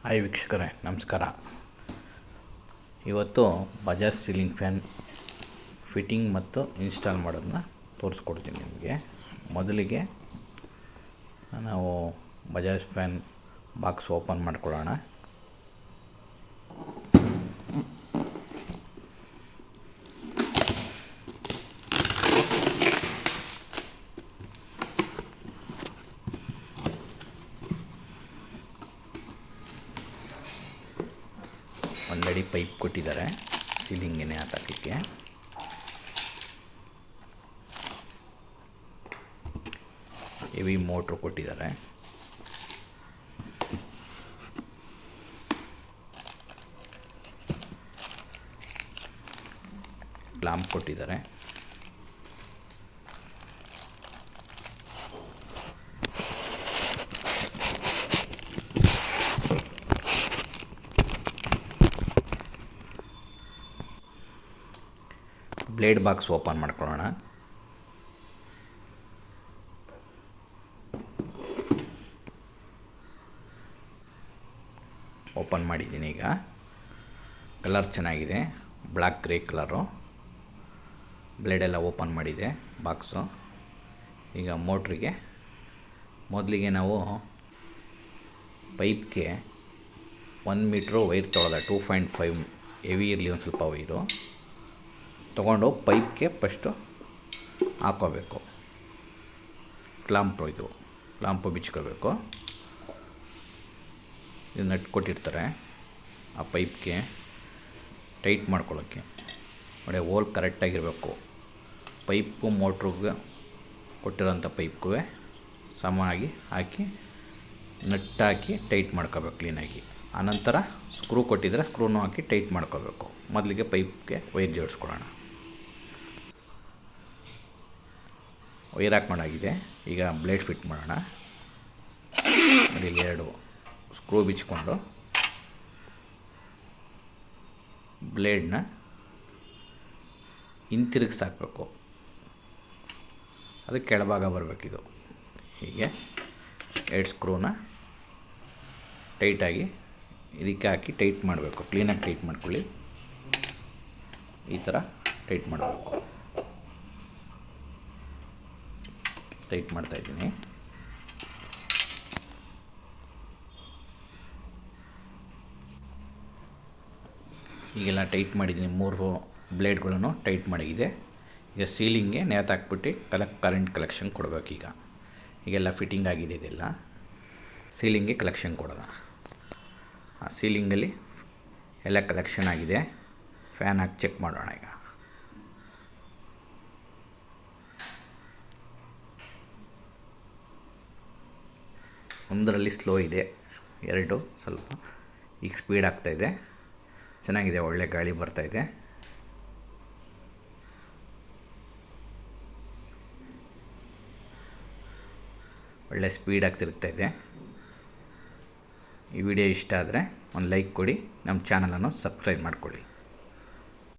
Hi ವೀಕ್ಷಕರೇ, ನಮಸ್ಕಾರ. ಇವತ್ತು ಬಜಾಜ್ ಸೀಲಿಂಗ್ ಫ್ಯಾನ್ ಫಿಟ್ಟಿಂಗ್ ಮತ್ತು ಇನ್ಸ್ಟಾಲ್ ಮಾಡೋದನ್ನ ತೋರಿಸ್ಕೊಡ್ತೀನಿ ನಿಮಗೆ. ಮೊದಲಿಗೆ ನಾವು ಬಜಾಜ್ ಫ್ಯಾನ್ ಬಾಕ್ಸ್ ಓಪನ್ ಮಾಡ್ಕೊಳ್ಳೋಣ. ಒಂದಡಿ ಪೈಪ್ ಕೊಟ್ಟಿದ್ದಾರೆ ಸೀಲಿಂಗಿಗೆ ಹಾಕೋಕ್ಕೆ. ಹೆವಿ ಮೋಟ್ರು ಕೊಟ್ಟಿದ್ದಾರೆ. ಲ್ಯಾಂಪ್ ಕೊಟ್ಟಿದ್ದಾರೆ. ಬ್ಲೇಡ್ ಬಾಕ್ಸ್ ಓಪನ್ ಮಾಡ್ಕೊಳ್ಳೋಣ. ಓಪನ್ ಮಾಡಿದ್ದೀನಿ. ಈಗ ಕಲರ್ ಚೆನ್ನಾಗಿದೆ, ಬ್ಲ್ಯಾಕ್ ಗ್ರೇ ಕಲರು. ಬ್ಲೇಡೆಲ್ಲ ಓಪನ್ ಮಾಡಿದೆ ಬಾಕ್ಸು. ಈಗ ಮೋಟ್ರಿಗೆ ಮೊದಲಿಗೆ ನಾವು ಪೈಪ್ಗೆ 1 ಮೀಟ್ರು ವೈರ್ ತೊಗೊಳ್ಳೋದ. 2.5 ಹೆವಿ ಇರಲಿ, ಒಂದು ಸ್ವಲ್ಪ ವೈರು ತೊಗೊಂಡು ಪೈಪ್ಗೆ ಫಸ್ಟು ಹಾಕ್ಕೋಬೇಕು. ಕ್ಲಾಂಪು ಬಿಚ್ಕೋಬೇಕು. ಇದು ನಟ್ ಕೊಟ್ಟಿರ್ತಾರೆ ಆ ಪೈಪ್ಗೆ ಟೈಟ್ ಮಾಡ್ಕೊಳ್ಳೋಕ್ಕೆ. ನೋಡಿ, ಹೋಲ್ ಕರೆಕ್ಟಾಗಿರಬೇಕು. ಪೈಪು ಮೋಟ್ರಿಗೆ ಕೊಟ್ಟಿರೋಂಥ ಪೈಪ್ಗೂ ಸಮಾನಾಗಿ ಹಾಕಿ ನಟ್ಟಾಕಿ ಟೈಟ್ ಮಾಡ್ಕೋಬೇಕು ಕ್ಲೀನಾಗಿ. ಆನಂತರ ಸ್ಕ್ರೂ ಕೊಟ್ಟಿದ್ದರೆ ಸ್ಕ್ರೂನು ಹಾಕಿ ಟೈಟ್ ಮಾಡ್ಕೋಬೇಕು. ಮೊದಲಿಗೆ ಪೈಪ್ಗೆ ವೈರ್ ಜೋಡಿಸ್ಕೊಳ್ಳೋಣ. ವೈರ್ ಹಾಕ್ಕೊಂಡಾಗಿದೆ. ಈಗ ಬ್ಲೇಡ್ ಫಿಟ್ ಮಾಡೋಣ. ಇಲ್ಲಿ 2 ಸ್ಕ್ರೂ ಬಿಚ್ಕೊಂಡು ಬ್ಲೇಡ್ನ ಹಿಂತಿರುಗಿಸಿ ಹಾಕಬೇಕು. ಅದು ಕೆಳಭಾಗ ಬರಬೇಕಿದು. ಹೀಗೆ 2 ಸ್ಕ್ರೂನ ಟೈಟಾಗಿ ಇದಕ್ಕೆ ಹಾಕಿ ಟೈಟ್ ಮಾಡಬೇಕು. ಕ್ಲೀನಾಗಿ ಟೈಟ್ ಮಾಡ್ಕೊಳ್ಳಿ. ಈ ಥರ ಟೈಟ್ ಮಾಡಬೇಕು. ಟೈಟ್ ಮಾಡ್ತಾಯಿದ್ದೀನಿ. ಈಗೆಲ್ಲ ಟೈಟ್ ಮಾಡಿದ್ದೀನಿ. 3 ಬ್ಲೇಡ್ಗಳನ್ನು ಟೈಟ್ ಮಾಡಿದೆ. ಈಗ ಸೀಲಿಂಗ್ಗೆ ನೇತಾಕ್ಬಿಟ್ಟು ಕರೆಂಟ್ ಕಲೆಕ್ಷನ್ ಕೊಡಬೇಕು. ಈಗೆಲ್ಲ ಫಿಟ್ಟಿಂಗ್ ಆಗಿದೆ. ಇದೆಲ್ಲ ಸೀಲಿಂಗ್ಗೆ ಕಲೆಕ್ಷನ್ ಕೊಡೋಣ. ಆ ಸೀಲಿಂಗಲ್ಲಿ ಎಲ್ಲ ಕಲೆಕ್ಷನ್ ಆಗಿದೆ. ಫ್ಯಾನ್ ಹಾಕಿ ಚೆಕ್ ಮಾಡೋಣ. ಈಗ ಒಂದರಲ್ಲಿ ಸ್ಲೋ ಇದೆ, 2 ಸ್ವಲ್ಪ ಈಗ ಸ್ಪೀಡ್ ಆಗ್ತಾಯಿದೆ. ಚೆನ್ನಾಗಿದೆ, ಒಳ್ಳೆ ಗಾಳಿ ಬರ್ತಾಯಿದೆ. ಒಳ್ಳೆ ಸ್ಪೀಡಾಗಿ ತಿರುಗ್ತಾಯಿದೆ. ಈ ವಿಡಿಯೋ ಇಷ್ಟ ಆದರೆ ಒಂದು ಲೈಕ್ ಕೊಡಿ. ನಮ್ಮ ಚಾನಲನ್ನು ಸಬ್ಸ್ಕ್ರೈಬ್ ಮಾಡ್ಕೊಳ್ಳಿ.